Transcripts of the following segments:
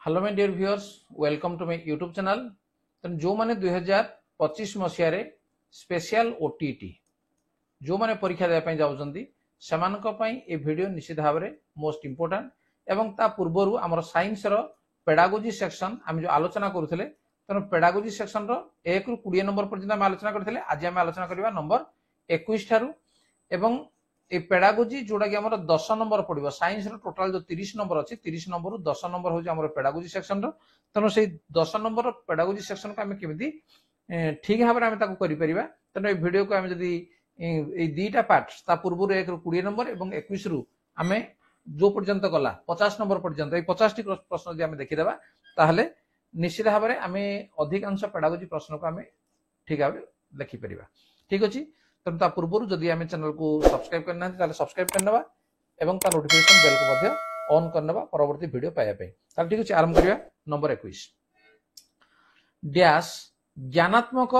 Hello my dear viewers, welcome to my YouTube channel. तो जो माने 2025 मसीह स्पेशल ओटीटी जो माने परीक्षा देवा पई जाउछंती सेमानक पई ए वीडियो निश्चित भाव में मोस्ट इंपोर्टेंट एवं ता पूर्वरु हमर साइंस रो पेडागोजी सेक्शन हम जो आलोचना करूथिले तनो पेडागोजी सेक्शन रो 1 रु 20 नंबर पर्यंत हम आलोचना करथिले। आज हम आलोचना करबा नंबर 21 थारु एवं ए पेडागोजी जोड़ा कि हमर 10 नंबर पड़िबो। साइंस रो टोटल जो 30 नंबर अछि 30 नंबर रु 10 नंबर हो जे हमर पेडागोजी सेक्शन रो। तनो से 10 नंबर पेडागोजी सेक्शन को हम केमिति ठीक भाव में हम ताको करि परिबा। तनो ए वीडियो को हम जदी ए दीटा पार्ट ता पूर्व 1 रु 20 नंबर एवं 21 रु हमें जो पर्यंत गला 50 नंबर पर्यंत ए 50 टी प्रश्न जदी हम देखि देबा ताहले निश्चित भाव में हमें अधिकांश पेडागोजी प्रश्न को हमें ठीक भाव लिखि परिबा। ठीक अछि। तब ता पूर्व जदि आम चैनल को सब्सक्राइब करना ताले सब्सक्राइब करनबा एवं ता नोटिफिकेशन बेल को मध्य ऑन करनबा परवर्ती वीडियो पाया पे। ताले ठीक अछि, आरंभ करिया। नंबर 21 डैश ज्ञानात्मक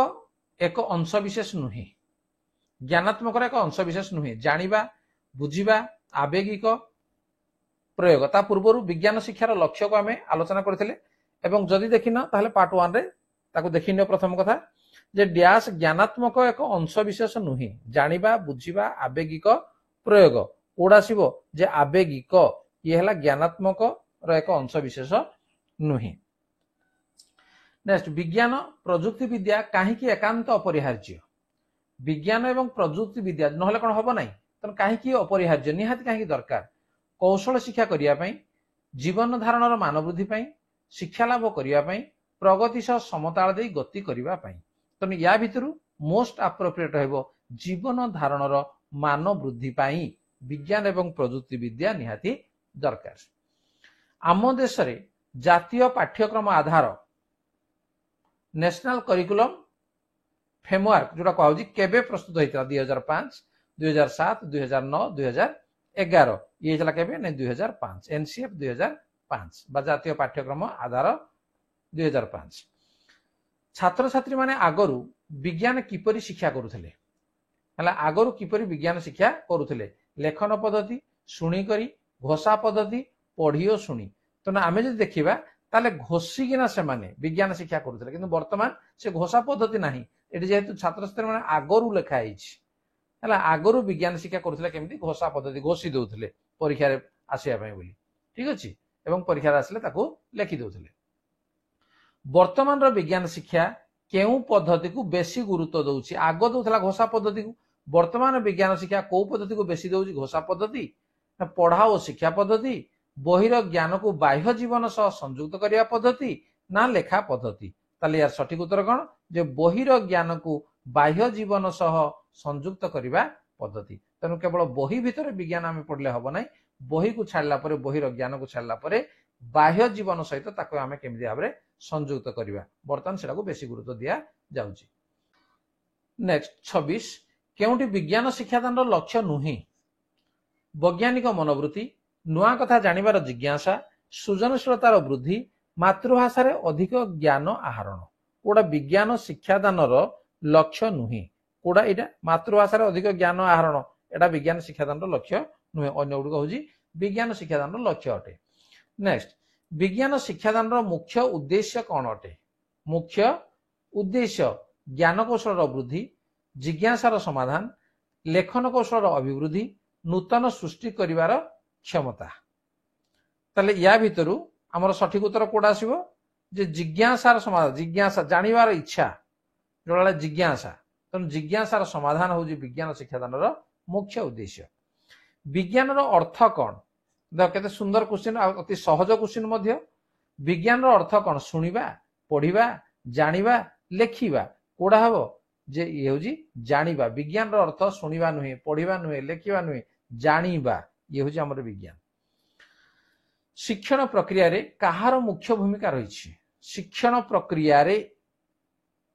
एक अंश विशेष नुहे। ज्ञानात्मक एक अंश विशेष नुहे जानिबा बुझिबा आवेगिक प्रयोग। ता पूर्व विज्ञान शिक्षार लक्ष्य को आम आलोचना करथिले एवं जदि देखिन ताहले पार्ट 1 रे ताको देखिनियो। प्रथम कथा जे डैश ज्ञानात्मक एक अंश विशेष नुहे जानिबा बुझिबा आवेगिक प्रयोग। कोड आसीबो जे आवेगिक ये हला ज्ञानात्मक रो एक अंश विशेष नुहे। नेक्स्ट विज्ञान प्रजुक्ति विद्या काहे कि एकांत अपरिहार्य। विज्ञान एवं प्रजुक्ति विद्या नहले कोन होबो नै तन काहे कि अपरिहार्य निहाती काहे कि दरकार। कौशल शिक्षा करिया पई जीवन धारणर मान वृद्धि पई शिक्षा लाभ करिया पई प्रगति सह समताल दे गति करिवा पई। तने या भितरु मोस्ट एप्रोप्रिएट हेबो जीवन धारणर मान वृद्धि पाई विज्ञान एवं प्रजुक्ति विद्या निहाती दरकार। आम देश रे जातीय पाठ्यक्रम आधार नेशनल करिकुलम फ्रेमवर्क जोड़ा कहउजी केबे प्रस्तुत होइतला 2005 2007 2009 2011 ये हला केबे नै 2005 एनसीएफ 2005 बा जातीय पाठ्यक्रम आधार 2005। छात्र छात्री माने आगरु विज्ञान किपरि शिक्षा करुथिले हला आगरु किपरि विज्ञान शिक्षा करुथिले लेखन पद्धति सुनी करी घोषा पद्धति पढ़ियो सुनी। तो ना आमे जदि देखिबा ताले घोषी किना से माने विज्ञान शिक्षा करुथिले किंतु वर्तमान से घोषा पद्धति नाही। एटी जेहेतु छात्र छात्री माने आगरु लेखा आइछि हला आगरु विज्ञान शिक्षा करुथिले केमिति घोषा पद्धति घोषी दउथिले परीक्षा रे आसिया पई बोली। ठीक अछि एवं परीक्षा रे आसले ताको लेखि दउथिले। वर्तमान रो विज्ञान शिक्षा केउ पद्धति को बेसी गुरुत्व दउछि। आगो दउथला घोषा पद्धति को, वर्तमान विज्ञान शिक्षा को पद्धति को बेसी दउछि घोषा पद्धति ना पढ़ा और शिक्षा पद्धति बहिर ज्ञान को बाह्य जीवन सह संयुक्त करिया पद्धति ना लेखा पद्धति। ताले यार सठिक उत्तर कोन जे बहिर ज्ञान को बाह्य जीवन सह संयुक्त करिवा पद्धति। तनु केवल बही भितर विज्ञान आमे पढ़ले हबो नै, बही को छाडला परे बहिर ज्ञान को छाडला परे बाह्य जीवन सहित ताको आमे केमिति भाबरे संयुक्त करिवा वर्तमान सेटा को बेसी गुरुत्व दिया जाउची। नेक्स्ट 26 केउटी विज्ञान शिक्षादान रो लक्ष्य नुहे वैज्ञानिक मनोवृत्ति नुआ कथा जानिबार जिज्ञासा सृजनशीलतार वृद्धि मातृभाषा रे अधिक ज्ञान आहरण। कोडा विज्ञान शिक्षादान रो लक्ष्य नुहे कोडा एटा मातृभाषा रे अधिक ज्ञान आहरण एटा विज्ञान शिक्षादान रो लक्ष्य नुहे। अन्य गुड कहूजी विज्ञान शिक्षादान रो लक्ष्य अटे। नेक्स्ट विज्ञान शिक्षादान रो मुख्य उद्देश्य कौन अटे। मुख्य उद्देश्य ज्ञान कौशल वृद्धि जिज्ञासार समाधान लेखन कौशल अभिवृद्धि नूतन सृष्टि करिवार क्षमता। ताले या भितरु हमर सठिक उत्तर कोड आसीबो जे जिज्ञासार समाधान जिज्ञासा जानिबार इच्छा जोला जिज्ञासा। तन जिज्ञासार समाधान होजी विज्ञान शिक्षादान रो मुख्य उद्देश्य। विज्ञान रो अर्थ कोन देख केते सुंदर क्वेश्चन अति सहज क्वेश्चन मध्य। विज्ञान रो अर्थ कोन सुनिबा पढ़िबा जानिबा लेखिबा कोडा हबो जे ये होजी जानिबा। विज्ञान रो अर्थ सुनिबा नुहे पढ़िबा नुहे लेखिबा नुहे जानिबा ये होजी हमर विज्ञान। शिक्षण प्रक्रिया रे काहार मुख्य भूमिका रहिछि। शिक्षण प्रक्रिया रे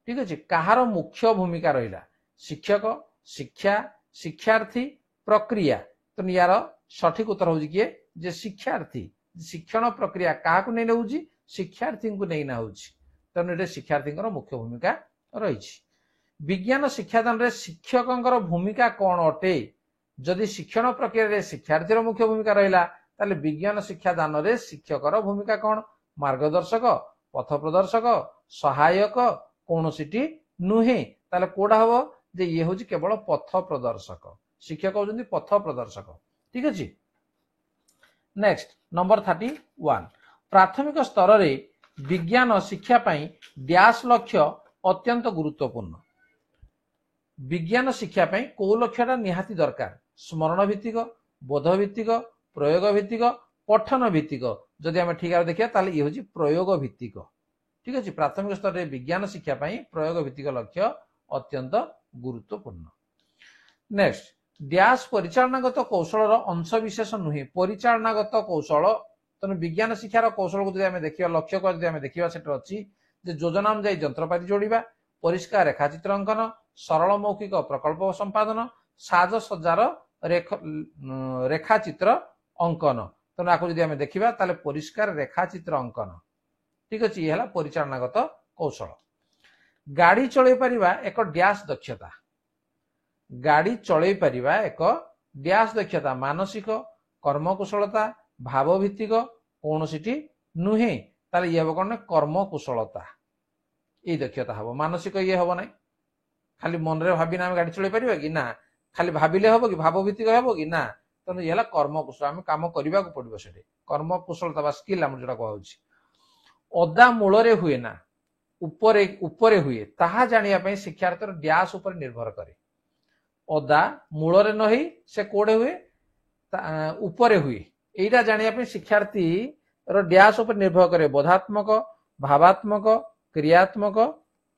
ठीक अछि काहार मुख्य भूमिका रहिला शिक्षक शिक्षा शिक्षार्थी प्रक्रिया। तो यार सठिक उत्तर होजी कि जे शिक्षार्थी। शिक्षण प्रक्रिया काहाकु नै होउछि शिक्षार्थी को नै ना होउछि। तने रे शिक्षार्थी मुख्य भूमिका रहिछि। विज्ञान शिक्षादान रे शिक्षकंकर भूमिका कोन अटे। जदि शिक्षण प्रक्रिया रे शिक्षार्थी मुख्य भूमिका रहिला ताले विज्ञान शिक्षादान रे शिक्षकर भूमिका कोन मार्गदर्शक पथ प्रदर्शक सहायक कौनसीटी नुहे ताले कोडा हबो जे ये होची केवल पथ प्रदर्शक शिक्षक होउछन्ती पथ प्रदर्शक ठीक अछि। नेक्स्ट नंबर 31 प्राथमिक स्तर रे विज्ञान शिक्षा पई डैश लक्ष्य अत्यंत गुरुत्वपूर्ण विज्ञान शिक्षा पई को लक्ष्यटा निहाती दरकार स्मरण भित्तिक बोध भित्तिक प्रयोग भित्तिक पठन भित्तिक जदि आम ठीक भाव देखिए ताले ये होची प्रयोग भित्तिक ठीक अछि। प्राथमिक स्तर रे विज्ञान शिक्षा पई प्रयोग भित्तिक लक्ष्य अत्यंत गुरुत्वपूर्ण। नेक्स्ट डैश परिचालनागत कौशल अंश विशेष नुहे परिचालनागत कौशल तेणु विज्ञान शिक्षार कौशल को जब देखा लक्ष्य को जब देखा से अच्छी योजना अनुଯାयी जंत्रपाति जोड़ा परिष्कार रेखाचित्र अंकन सरल मौखिक प्रकल्प संपादन साजसज्जार रेखाचित्र अंकन तेणु आपको जब देखा ताले परिष्कार रेखाचित्र अंकन ठीक अच्छे ये परिचालनागत कौशल। गाड़ी चलई पारिबा एक डैश दक्षता गाड़ी चलई पारिबा एक डैश दक्षता मानसिक कर्मकुशलता भावभित्तिक कौनसीटी नुहे ताले ये हम कौन कर्मकुशलता ये दक्षता हम मानसिक ये हम ना खाली मन रे भाविना आम गाड़ी चलई पारिबा कि ना खाली भाविले हम कि भावभित्तिक हम कि ना तेणु ये कर्मकुशल आम काम करने को पड़ो से कर्मकुशलता बा स्किल आम जो कहुच्छी अदा मूल हुए ना उपरे हुए ताहा जानिया शिक्षार्थी डैश उपर निर्भर करे अदा मूल न ही से कोड़े हुए उपरे हुए यहीटा जानिया शिक्षार्थी डैश उपर निर्भर करे बोधात्मक भावात्मक क्रियात्मक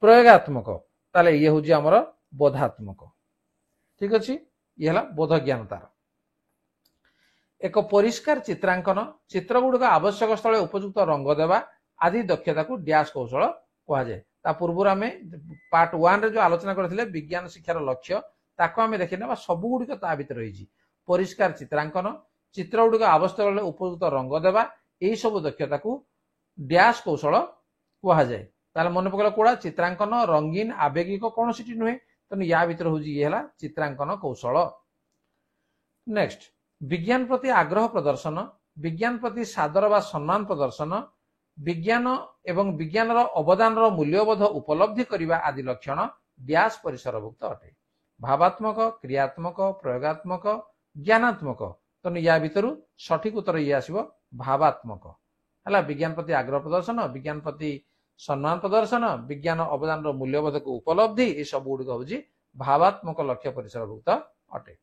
प्रयोगात्मक ताले ये हूँ आमर बोधात्मक ठीक अच्छे ये बोध ज्ञानतार एक परिष्कार चित्रांकन चित्र गुड़िक आवश्यक स्थल उपयुक्त रंग देवा आदि दक्षता को डैश कौशल कहुए पूर्व आम पार्ट 1 रे जो आलोचना करथिले विज्ञान शिक्षार लक्ष्य ताको आम देखी ना सब गुड़िक ता भीतर रही परिष्कार चित्रांकन चित्र गुड़िक आवश्यक उपयुक्त रंग देवा यही सब दक्षता को डैश कौशल कहुए ताले मन पकड़ कोड़ा चित्रांकन रंगीन आवेगिक कौन सी नुहे तेणु या भीतर हूँ ये चित्रांकन कौशल। नेक्स्ट विज्ञान प्रति आग्रह प्रदर्शन विज्ञान प्रति सादर व सम्मान प्रदर्शन विज्ञान एवं विज्ञान अवदान मूल्यबोध उपलब्धि करने आदि लक्षण डैश परिसरभुक्त अटे भावात्मक क्रियात्मक प्रयोगात्मक ज्ञानात्मक तेणु या भीतर सठिक उत्तर ये आसो भावात्मक है विज्ञान प्रति आग्रह प्रदर्शन विज्ञान प्रति सम्मान प्रदर्शन विज्ञान अवदान मूल्यबोध को उपलब्धि ये सब गुड़िक हूँ भावात्मक लक्ष्य परिसरभुक्त अटे।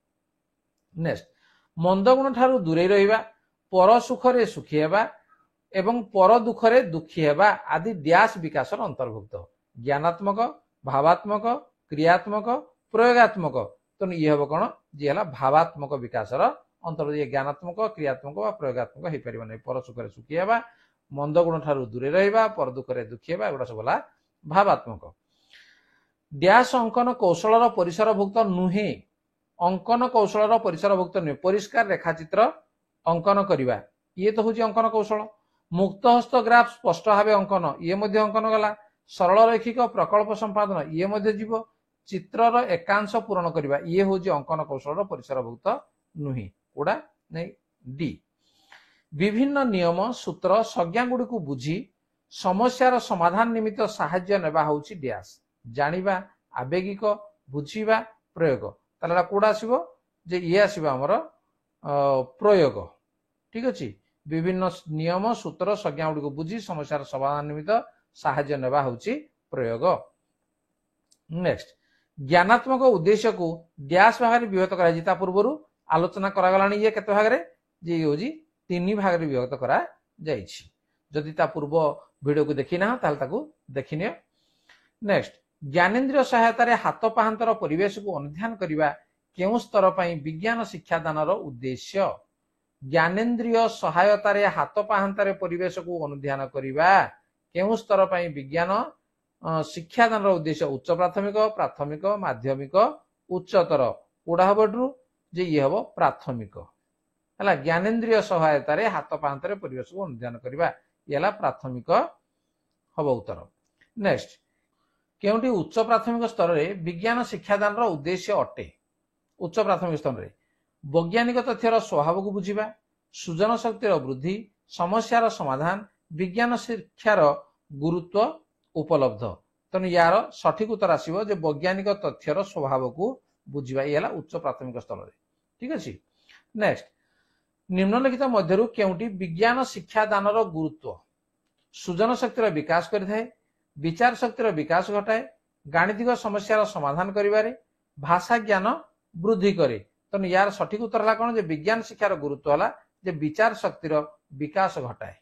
नेक्स्ट मंद गुण ठारू दूरे रहिबा पर सुखरे सुखी हेबा एवं पर दुखरे दुखी हेबा आदि डैश विकास अंतर्भुक्त ज्ञानात्मक भावात्मक क्रियात्मक प्रयोगात्मक तेणु ये हम कौन जी है भावात्मक विकास अंतर्भुक्त ये ज्ञानात्मक क्रियात्मक व प्रयोगात्मक हो पार नहीं पर सुखरे सुखी हेबा मंद गुण ठारू दूरे रहिबा पर दुखरे दुखी हेबा एगुड़ा सब भावात्मक। डैश अंकन कौशल परिसरभुक्त नुहे अंकन कौशल परिसरभुक्त नुहे परिष्कार रेखाचित्र अंकन करवा ये तो हूँ अंकन कौशल मुक्त हस्त ग्राफ स्पष्ट भाव अंकन ये अंकन गला सरल रैखिक प्रकल्प संपादन ये जीव चित्रर एकांश पूरण करवा ये हूँ अंकन कौशल परिसरभुक्त नुहे कोड़ा नहीं डी विभिन्न नियम सूत्र संज्ञा गुड़ी को बुझी समस्यार समाधान निमित्त साहाय्य नेबा होउची डैश जानिबा आवेगिक बुझीबा प्रयोग ताला कोड़ा आसीबो जे ये आसीबो हमर प्रयोग ठीक अछि विभिन्न नियम सूत्र संज्ञा गुड़ी को बुझी समस्यार समाधान निमित्त साहाय्य नेबा होउची प्रयोग। नेक्स्ट ज्ञानात्मक उद्देश्य को डैश भाग में विभक्त करा पूर्व आलोचना करागलानी ये केते भाग रे जे होजी 3 भाग में विभक्त करा जाइछि जदि ता पूर्व वीडियो को देखि ना ताल ताकू देखिने। नेक्स्ट ज्ञानेन्द्रिय सहायता रे हाथ पाहांतर परिवेश को अनुध्यान करिबा केउ स्तर पई विज्ञान शिक्षादानर उद्देश्य ज्ञानेन्द्रिय सहायता रे हाथ पाहांतर परिवेश को अनुध्यान करिबा केउ स्तर पई विज्ञान शिक्षादानर उद्देश्य उच्च प्राथमिक प्राथमिक माध्यमिक उच्चतर कोड़ा हबडरू जे ये हबो प्राथमिक है ज्ञानेन्द्रिय सहायता रे हाथ पाहांतर परिवेश को अनुध्यान करिबा ये प्राथमिक हम उत्तर। नेक्स्ट केउटी उच्च प्राथमिक स्तर रे विज्ञान शिक्षादान उद्देश्य अटे उच्च प्राथमिक स्तर रे वैज्ञानिक तथ्यर स्वभाव को बुझीबा सृजन शक्तिर वृद्धि समस्यार समाधान विज्ञान शिक्षार गुरुत्व उपलब्ध तेणु यार सठिक उत्तर आसो जे वैज्ञानिक तथ्यर स्वभाव को बुझा ये उच्च प्राथमिक स्तर में। ठीक अच्छे नेक्स्ट निम्नलिखित मध्य केउटी विज्ञान शिक्षादान गुरुत्व सृजन शक्तिर विकास करें विचार शक्तिर विकास घटाए गाणितिक समस्यार समाधान करिबारे भाषा ज्ञान वृद्धि करे तेणु यार सठिक उत्तर है कौन विज्ञान शिक्षार गुरुत्व है जे विचार शक्तिर विकास घटाए।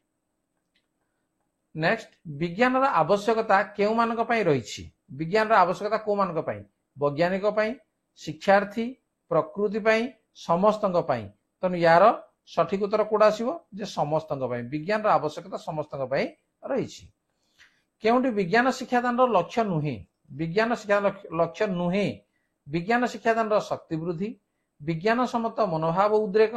नेक्स्ट विज्ञान आवश्यकता केउ मानक पई रही विज्ञान आवश्यकता को मानक पई वैज्ञानिक पई शिक्षार्थी प्रकृति पई समस्तक पई तेणु यार सठिक उत्तर कोड आसीबो जे समस्तक पई विज्ञान आवश्यकता समस्तक पई रही केउटी विज्ञान शिक्षादान लक्ष्य नुहे विज्ञान शिक्षा लक्ष्य नुहे विज्ञान शिक्षादान शक्ति वृद्धि विज्ञान सम्मत मनोभाव उद्रेक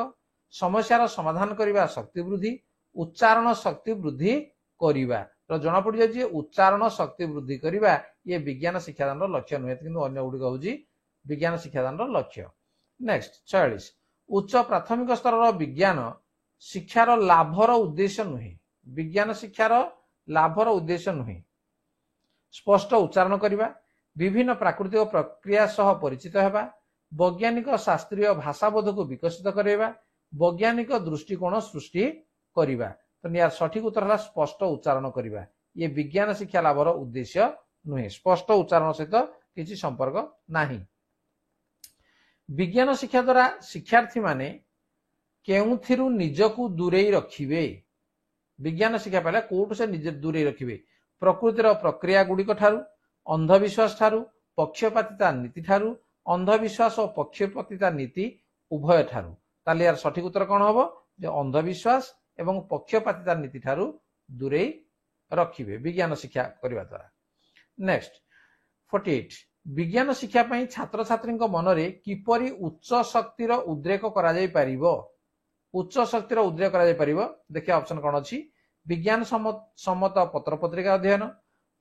समस्यार समाधान करने शक्ति वृद्धि उच्चारण शक्ति वृद्धि करवा तो जना पड़ जाए उच्चारण शक्ति वृद्धि करवा ये विज्ञान शिक्षादान लक्ष्य नुहे किंतु अन्य गुड़िक हूँ विज्ञान शिक्षादान लक्ष्य। नेक्स्ट 46 उच्च प्राथमिक स्तर विज्ञान शिक्षार लाभर उद्देश्य नुहे विज्ञान शिक्षार लाभर उद्देश्य नुहे स्पष्ट उच्चारण करवा विभिन्न प्राकृतिक प्रक्रिया सह परिचित हेबा वैज्ञानिक शास्त्रीय भाषाबोध को विकसित करवा वैज्ञानिक दृष्टिकोण सृष्टि करवा तो यार सठिक उत्तर है स्पष्ट उच्चारण करवा ये विज्ञान शिक्षा लाभर उद्देश्य नुहे स्पष्ट उच्चारण सहित किसी संपर्क नहीं। विज्ञान शिक्षा द्वारा शिक्षार्थी माने केउथिरु निजकु दूरे रखिबे विज्ञान शिक्षा पहले कोर्ट से निज दूरे रखिबे प्रकृतिर प्रक्रिया गुड़िक ठारू अंधविश्वास ठारू पक्षपातिता नीति ठारू अंधविश्वास और पक्षपातिता नीति उभय ठारू ताले यार सठिक उत्तर कौन हम जो अंधविश्वास एवं पक्षपातिता नीति ठारू दूरे रखिबे विज्ञान शिक्षा करने द्वारा। नेक्स्ट 48 विज्ञान शिक्षा पई छात्र छात्री मनरे किपरि उच्च शक्तिर उद्रेक करा जाय परिबो उच्च शक्तिर उद्रेक करा जाय परिबो देखिए ऑप्शन कौन अछि विज्ञान सम्मत पत्र पत्रिका अध्ययन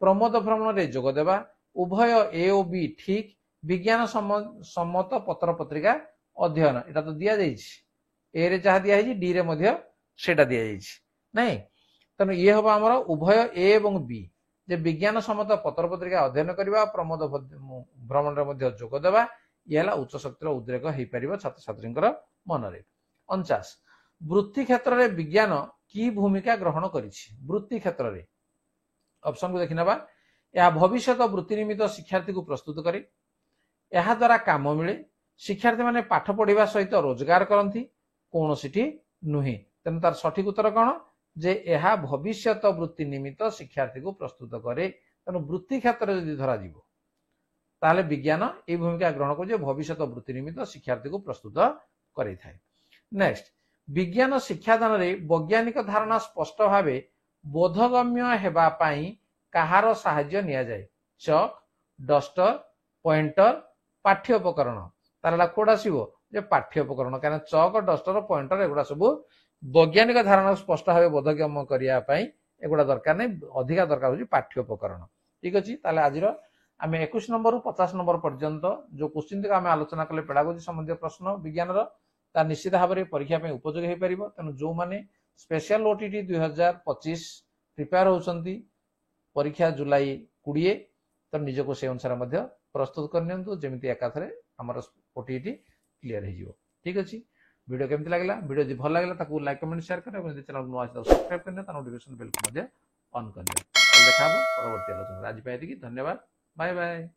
प्रमोद भ्रमण रे जोग देवा उभय ए और बी ठीक विज्ञान सम्मत पत्र पत्रिका अध्ययन एटा तो दिया जाइछि ए रे जहा दिया है डी रे मध्य सेटा दिया जाइछि नहीं तेणु ये हम आमर उभय ए और बी जे विज्ञान सम्मत पत्र पत्रिका अध्ययन करवा प्रमोद भ्रमण रे मध्य जोग देवा ये उच्च शक्तिर उद्रेक हो पार छात्र छात्री मनरे। 49 वृत्ति क्षेत्र में विज्ञान की भूमिका ग्रहण करिछि वृत्ति क्षेत्र में ऑप्शन को देखि नबा यह भविष्य वृत्ति निमित्त शिक्षार्थी को प्रस्तुत करे यह द्वारा काम मिले शिक्षार्थी माने पाठ पढ़ा सहित रोजगार करती कौन सी नुहे तेणु तार सठिक उत्तर कौन जे यह भविष्य वृत्ति निमित्त शिक्षार्थी को प्रस्तुत करे तेणु वृत्ति क्षेत्र में धरा ताहले विज्ञान ये भूमिका ग्रहण कर भविष्य वृत्ति निमित्त शिक्षार्थी को प्रस्तुत करे। नेक्स्ट विज्ञान शिक्षादान रे वैज्ञानिक धारणा स्पष्ट भाव बोधगम्य हेबा पाई कहार साहाय्य निया जाए चक डस्टर पॉइंटर पाठ्योपकरण तार कोड आसो जे पाठ्योपकरण कहीं चक डस्टर पॉइंटर एगुड़ा सब वैज्ञानिक धारणा स्पष्ट भाव बोधगम्य करने एगुड़ा दरकार नहीं अधिका दरकार हो पाठ्योपकरण। ठीक अच्छे ताले आज आम 21 नंबर 50 नंबर पर्यंत जो क्वेश्चन तक आम आलोचना कले पेडागोजी संबंधी प्रश्न विज्ञान ता निश्चित भाव में परीक्षा उपयोगी हो पार तेणु जो मैंने स्पेशल ओटीटी 2025 प्रिपेयर होती परीक्षा जुलाई 20 तो निजको से अनुसार प्रस्तुत करनी जमी एकाथरे आमर ओटीटी क्लीयर हो। ठीक अच्छे वीडियो केमती लगला वीडियो जो भल लगे लाइक कमेंट शेयर करें चैनल नुआ सब्सक्राइब करने नोटिफिकेशन बेल को ऑन करने देखा परवर्ती आलोचना आज धन्यवाद बाय बाय।